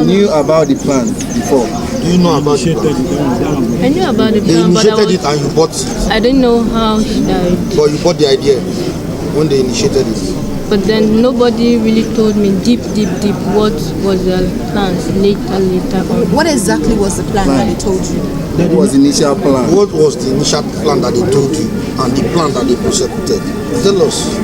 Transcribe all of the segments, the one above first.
knew about the plan before. Do you know about the plan? I knew about the They plan, but initiated it and you bought it. I didn't know how she died. But you bought the idea when they initiated it. But then nobody really told me deep what was the plans later on. What exactly was the plan that they told you? What was the initial plan? What was the initial plan that they told you and the plan that they prosecuted? Tell us.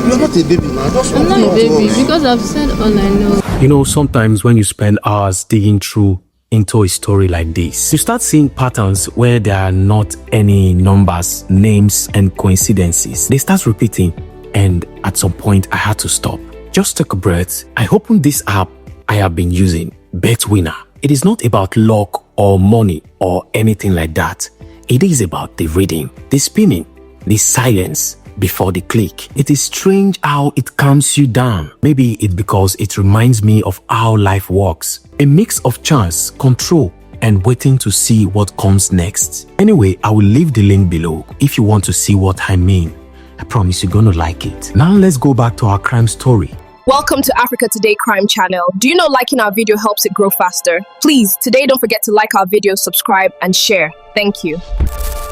You're not a baby, man. I'm not a baby because I've said all I know. You know, sometimes when you spend hours digging through into a story like this, you start seeing patterns where there are not any numbers, names, and coincidences. They start repeating, and at some point I had to stop. Just take a breath. I opened this app I have been using, BetWinner. It is not about luck or money or anything like that. It is about the reading, the spinning, the silence before the click. It is strange how it calms you down. Maybe it's because it reminds me of how life works. A mix of chance, control, and waiting to see what comes next. Anyway, I will leave the link below if you want to see what I mean. I promise you're gonna like it. Now let's go back to our crime story. Welcome to Africa Today Crime Channel. Do you know liking our video helps it grow faster? Please, today don't forget to like our video, subscribe, and share. Thank you.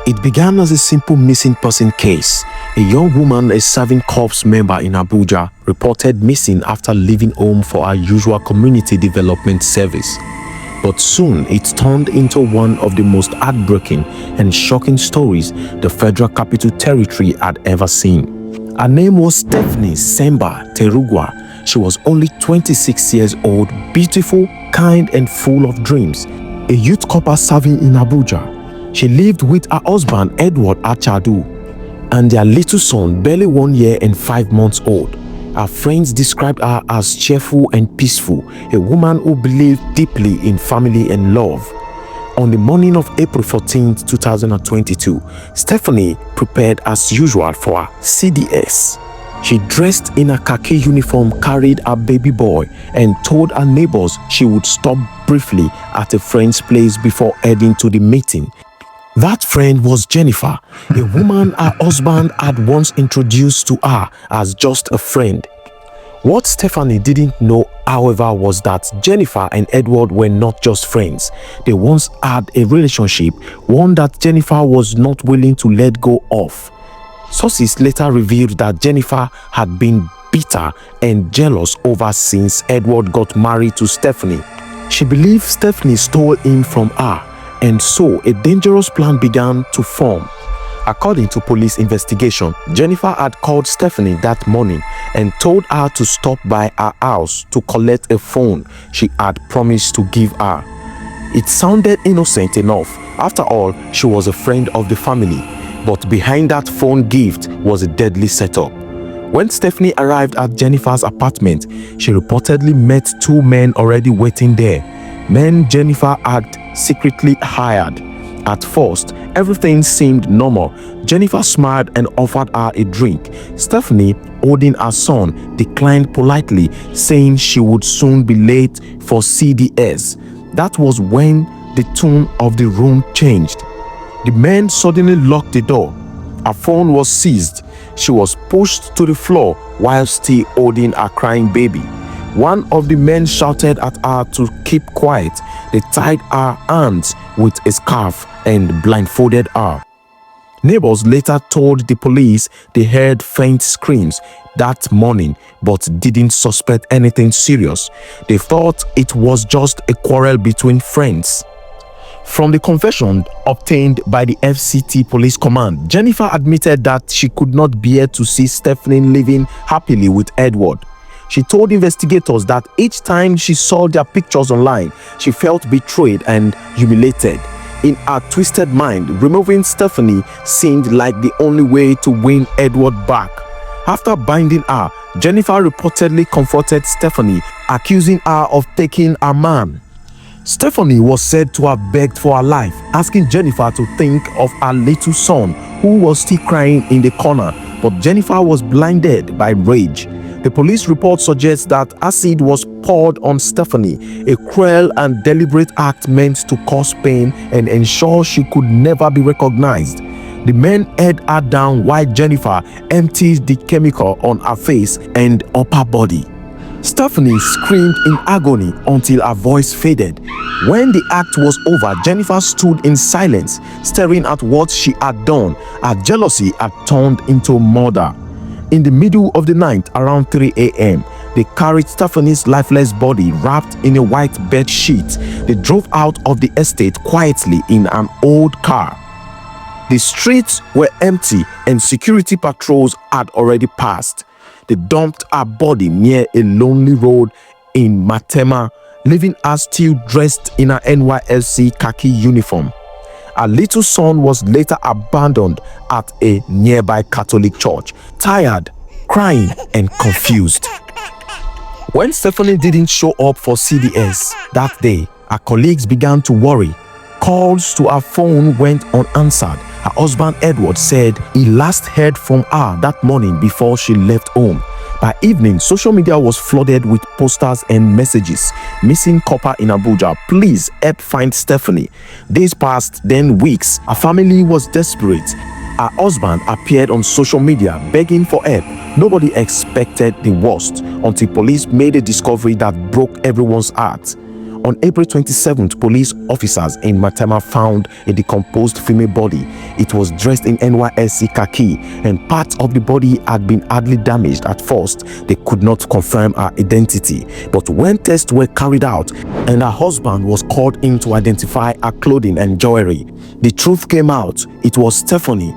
It began as a simple missing person case. A young woman, a serving corps member in Abuja, reported missing after leaving home for her usual community development service. But soon it turned into one of the most heartbreaking and shocking stories the Federal Capital Territory had ever seen. Her name was Stephanie Semba Terugwa. She was only 26 years old, beautiful, kind, and full of dreams. A youth corps serving in Abuja. She lived with her husband Edward Achadu and their little son, barely 1 year and 5 months old. Her friends described her as cheerful and peaceful, a woman who believed deeply in family and love. On the morning of April 14, 2022, Stephanie prepared as usual for her CDS. She dressed in a khaki uniform, carried her baby boy, and told her neighbors she would stop briefly at a friend's place before heading to the meeting. That friend was Jennifer, a woman her husband had once introduced to her as just a friend. What Stephanie didn't know, however, was that Jennifer and Edward were not just friends. They once had a relationship, one that Jennifer was not willing to let go of. Sources later revealed that Jennifer had been bitter and jealous over since Edward got married to Stephanie. She believed Stephanie stole him from her, and so a dangerous plan began to form. According to police investigation, Jennifer had called Stephanie that morning and told her to stop by her house to collect a phone she had promised to give her. It sounded innocent enough. After all, she was a friend of the family. But behind that phone gift was a deadly setup. When Stephanie arrived at Jennifer's apartment, she reportedly met two men already waiting there. Men Jennifer had secretly hired. At first, everything seemed normal. Jennifer smiled and offered her a drink. Stephanie, holding her son, declined politely, saying she would soon be late for CDS. That was when the tone of the room changed. The men suddenly locked the door. Her phone was seized. She was pushed to the floor while still holding her crying baby. One of the men shouted at her to keep quiet. They tied her hands with a scarf and blindfolded her. Neighbors later told the police they heard faint screams that morning but didn't suspect anything serious. They thought it was just a quarrel between friends. From the confession obtained by the FCT police command, Jennifer admitted that she could not bear to see Stephanie living happily with Edward. She told investigators that each time she saw their pictures online, she felt betrayed and humiliated. In her twisted mind, removing Stephanie seemed like the only way to win Edward back. After binding her, Jennifer reportedly confronted Stephanie, accusing her of taking her man. Stephanie was said to have begged for her life, asking Jennifer to think of her little son, who was still crying in the corner, but Jennifer was blinded by rage. The police report suggests that acid was poured on Stephanie, a cruel and deliberate act meant to cause pain and ensure she could never be recognized. The men held her down while Jennifer emptied the chemical on her face and upper body. Stephanie screamed in agony until her voice faded. When the act was over, Jennifer stood in silence, staring at what she had done. Her jealousy had turned into murder. In the middle of the night, around 3 a.m., they carried Stephanie's lifeless body wrapped in a white bed sheet. They drove out of the estate quietly in an old car. The streets were empty and security patrols had already passed. They dumped her body near a lonely road in Matema, leaving her still dressed in her NYSC khaki uniform. Her little son was later abandoned at a nearby Catholic church, tired, crying, and confused. When Stephanie didn't show up for CDS that day, her colleagues began to worry. Calls to her phone went unanswered. Her husband Edward said he last heard from her that morning before she left home. By evening, social media was flooded with posters and messages. Missing copper in Abuja, please help find Stephanie. Days passed, then weeks. Her family was desperate. Her husband appeared on social media begging for help. Nobody expected the worst until police made a discovery that broke everyone's heart. On April 27th, police officers in Matema found a decomposed female body. It was dressed in NYSC khaki and parts of the body had been badly damaged. At first, they could not confirm her identity. But when tests were carried out and her husband was called in to identify her clothing and jewelry, the truth came out. It was Stephanie.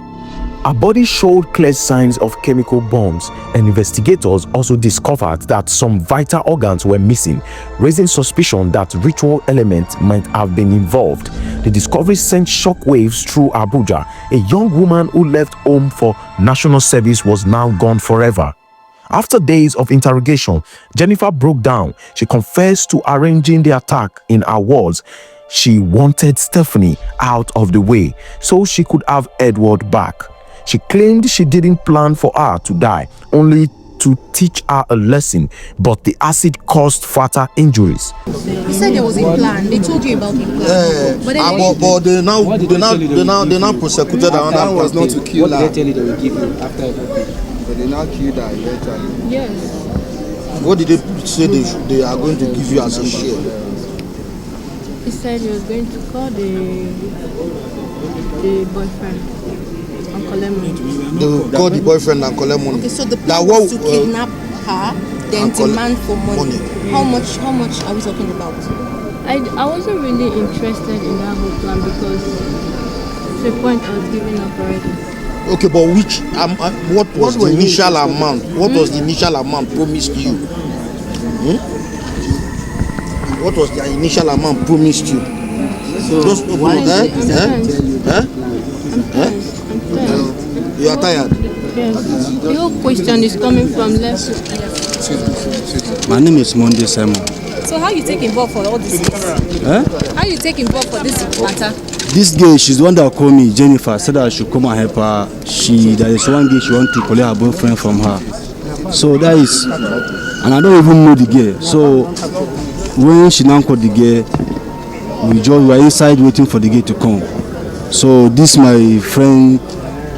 Her body showed clear signs of chemical burns, and investigators also discovered that some vital organs were missing, raising suspicion that ritual elements might have been involved. The discovery sent shockwaves through Abuja. A young woman who left home for national service was now gone forever. After days of interrogation, Jennifer broke down. She confessed to arranging the attack in her words. She wanted Stephanie out of the way so she could have Edward back. She claimed she didn't plan for her to die, only to teach her a lesson, but the acid caused fatal injuries. You said there was a plan. They told you about the plan. But they now prosecuted her. That was not to kill her. What did they tell you they will give you after everything? But they now killed her eventually. Yes. What did they say they are going to give you as a share? He said he was going to call the boyfriend and collect money. They will call the boyfriend and collect money. Okay, so the plan was to kidnap her, then demand for money. How much are we talking about? I wasn't really interested in that whole plan because to the point I was giving up already. Okay, but which what was the initial amount? What was the initial amount promised to you? What was the initial amount promised you? So just open You are tired? Yes. The whole question is coming from left. My name is Monday Simon. So how you take involved for all this? How you take involved for this matter? This girl, she's the one that called me, Jennifer, said that I should come and help her. There is one girl she wants to collect her boyfriend from her. So that is, and I don't even know the girl. So when she now called the girl, we were inside waiting for the girl to come. So this my friend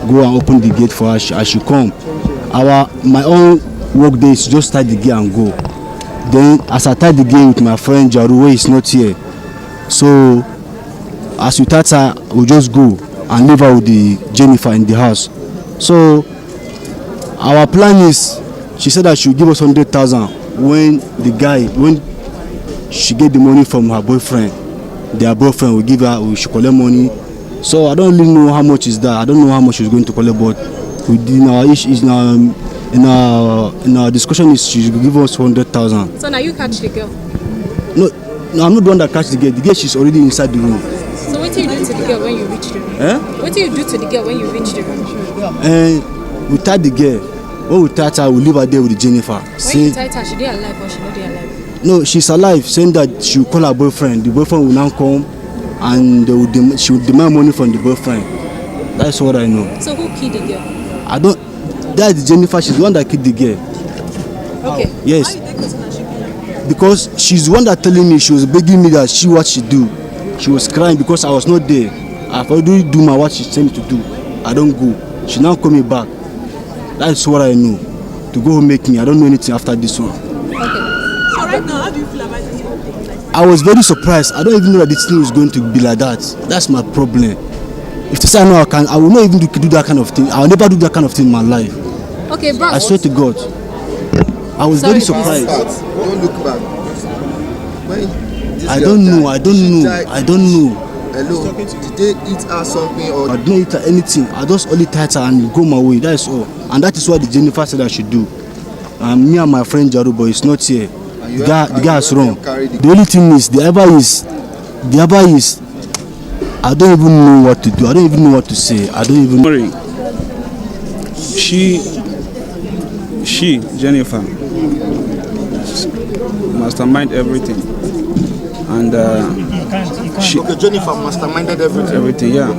go and open the gate for her. I should come. My own work day is just tie the gate and go. Then as I tie the gate with my friend Jaru, where is not here. So as we touch her, we just go and leave her with the Jennifer in the house. So our plan is, she said that she will give us 100,000 when she get the money from her boyfriend. Their boyfriend will give her, we should collect money. So I don't really know how much is that. I don't know how much she's going to collect, but in our discussion is she will give us 100,000. So now you catch the girl? No, I'm not the one that catch the girl. The girl, she's already inside the room. So what do you do to the girl when you reach the room? What do you do to the girl when you reach the room? We tied the girl. When we tied her, we leave her there with Jennifer. When you tied her, she dey alive or she not dey alive? No, she's alive, saying that she will call her boyfriend. The boyfriend will now come and she will demand money from the boyfriend. That's what I know. So who killed the girl? That's Jennifer. She's the one that killed the girl. Okay. Yes. Because she's the one that telling me, she was begging me that what she do. She was crying because I was not there. I've already do what she sent me to do. I don't go. She now call me back. That's what I know. To go home make me. I don't know anything after this one. Okay. right now, how do you feel about this whole thing? I was very surprised. I don't even know that this thing was going to be like that. That's my problem. If they say I know I will not even do that kind of thing. I will never do that kind of thing in my life. Okay, bro. I swear to God. I was very surprised. Don't look back. I don't know. Hello, did they eat her something or? I don't eat her anything. I just only tight her and go my way. That's all. And that is what the Jennifer said I should do. Me and my friend Jarubo is not here. The guy is wrong. The only thing is, the other is, I don't even know what to do. I don't even know what to say. I don't even. Sorry. She, Jennifer, mastermind everything, and Jennifer masterminded everything. Everything, yeah.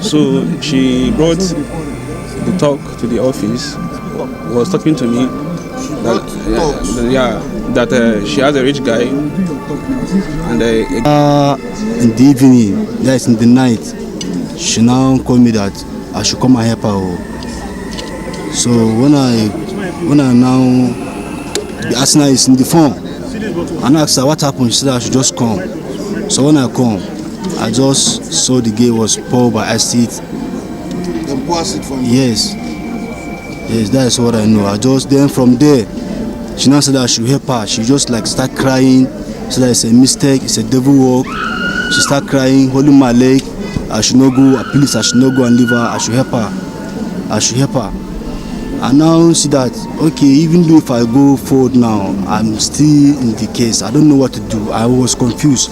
So she brought the talk to the office. Was talking to me that she has a rich guy, and in the evening, that is in the night, she now called me that I should come and help her. So when I now, the Arsenal is in the phone, and I asked her what happened. She said I should just come. So when I come, I just saw the girl was poured by acid. Then pour acid from you? Yes, that is what I know. Then from there, she now said that I should help her. She just like start crying. Said that it's a mistake, it's a devil work. She start crying, holding my leg. I should not go. Please, I should not go and leave her. I should help her. I now see that, okay, even though if I go forward now, I'm still in the case. I don't know what to do. I was confused.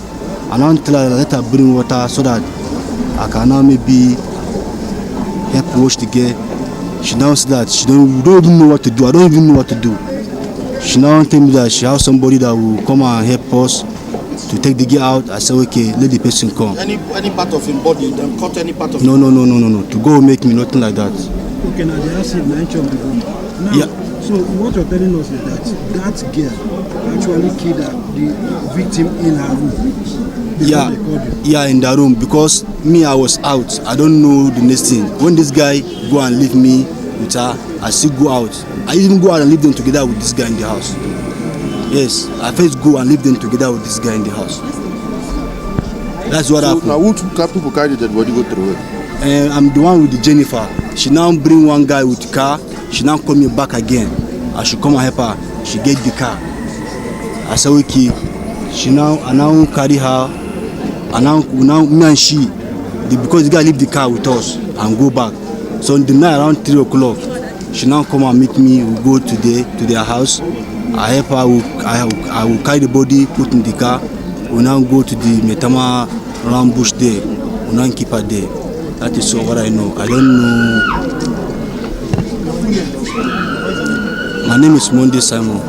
I now tell her, let her bring water so that I can now maybe help wash the girl. She now said that she don't even know what to do. I don't even know what to do. She now tell me that she has somebody that will come and help us to take the girl out. I said, okay, let the person come. Any part of his body, then cut any part of No. To go make me nothing like that. Okay, now they ask him 9 chop the gun. Now, yeah. So what you're telling us is that girl actually killed the victim in her room. Yeah, in the room, because me, I was out. I don't know the next thing. When this guy go and leave me with her, I still go out. I even go out and leave them together with this guy in the house. Yes, I first go and leave them together with this guy in the house. That's what happened. Now, who people carry the body go through it? I'm the one with the Jennifer. She now bring one guy with the car. She now call me back again. I should come and help her. She get the car. I said okay. I now carry her. And now me and she, because the guy leave the car with us and go back. So in the night around 3 o'clock, she now come and meet me. We go to their house. I help her. I will carry the body, put in the car. We now go to the Metama round bush there. We now keep her there. That is all what I know. I don't know. My name is Monday Simon.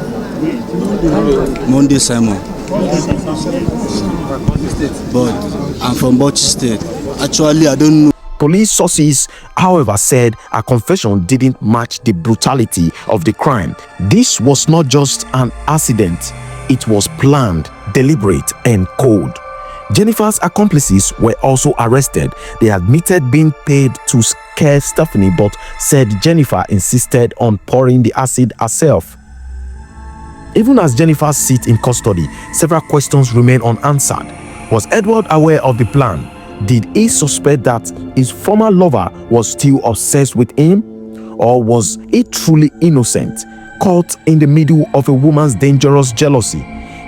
But I'm from Bauchi State. Actually, I don't know. Police sources, however, said her confession didn't match the brutality of the crime. This was not just an accident. It was planned, deliberate, and cold. Jennifer's accomplices were also arrested. They admitted being paid to scare Stephanie, but said Jennifer insisted on pouring the acid herself. Even as Jennifer sits in custody, several questions remain unanswered. Was Edward aware of the plan? Did he suspect that his former lover was still obsessed with him? Or was he truly innocent, caught in the middle of a woman's dangerous jealousy?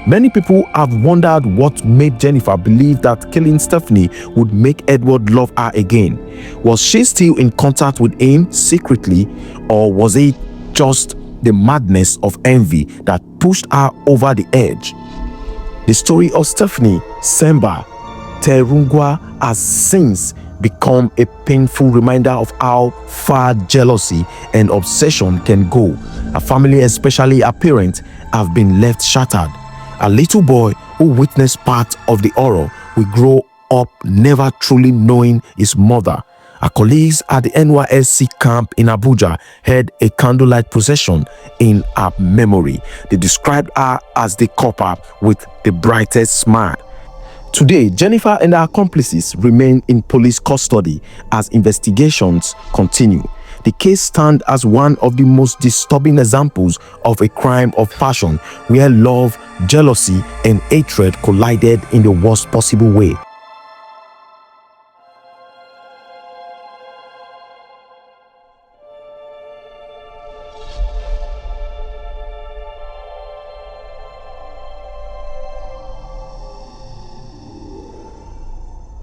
Many people have wondered what made Jennifer believe that killing Stephanie would make Edward love her again. Was she still in contact with him secretly, or was it just the madness of envy that pushed her over the edge? The story of Stephanie Semba Terungwa has since become a painful reminder of how far jealousy and obsession can go. Her family, especially her parents, have been left shattered. A little boy who witnessed part of the horror will grow up never truly knowing his mother. Her colleagues at the NYSC camp in Abuja held a candlelight procession in her memory. They described her as the copper with the brightest smile. Today, Jennifer and her accomplices remain in police custody as investigations continue. The case stands as one of the most disturbing examples of a crime of passion where love, jealousy, and hatred collided in the worst possible way.